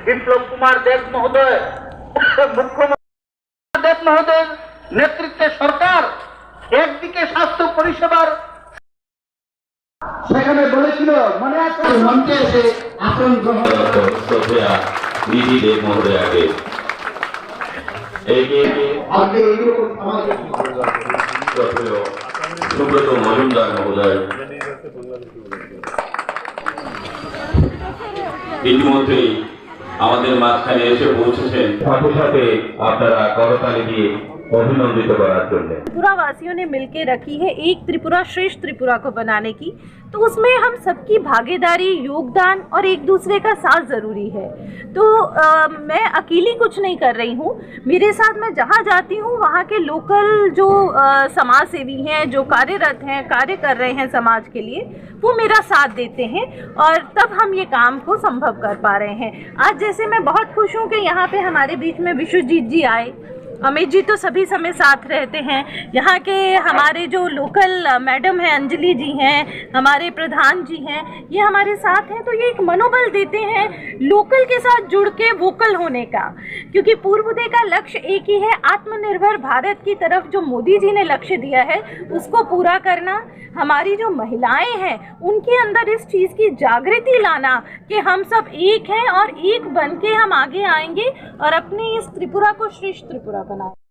বিপ্লব কুমার দেব মহোদয়, মুখ্যমন্ত্রী দেব মহোদয়ের নেতৃত্বে সরকার একদিকে স্বাস্থ্য পরিষেবার সেখানে বলেছিল, মনে আছে মঞ্চে এসে আসন গ্রহণ নিধি দেব মহোদয়াকে সুব্রত মজুমদার মহোদয় ইতিমধ্যেই আমাদের মাঝখানে এসে পৌঁছেছেন। সাথে সাথে আপনারা করতালি দিয়ে अभिनंदित करार करने त्रिपुरा वासियों ने मिलकर रखी है एक त्रिपुरा श्रेष्ठ त्रिपुरा को बनाने की, तो उसमें हम सबकी भागीदारी, योगदान और एक दूसरे का साथ ज़रूरी है। तो मैं अकेली कुछ नहीं कर रही हूँ, मेरे साथ मैं जहाँ जाती हूँ वहाँ के लोकल जो समाज सेवी हैं, जो कार्यरत हैं, कार्य कर रहे हैं समाज के लिए, वो मेरा साथ देते हैं और तब हम ये काम को संभव कर पा रहे हैं। आज जैसे मैं बहुत खुश हूँ कि यहाँ पे हमारे बीच में विश्वजीत जी आए, अमित जी तो सभी समय साथ रहते हैं, यहाँ के हमारे जो लोकल मैडम हैं, अंजलि जी हैं, हमारे प्रधान जी हैं, ये हमारे साथ हैं। तो ये एक मनोबल देते हैं लोकल के साथ जुड़ के वोकल होने का, क्योंकि पूर्वोदय का लक्ष्य एक ही है, आत्मनिर्भर भारत की तरफ जो मोदी जी ने लक्ष्य दिया है उसको पूरा करना। हमारी जो महिलाएं हैं उनके अंदर इस चीज़ की जागृति लाना कि हम सब एक हैं और एक बन के हम आगे आएंगे और अपनी इस त्रिपुरा को श्रेष्ठ त्रिपुरा बनाएं।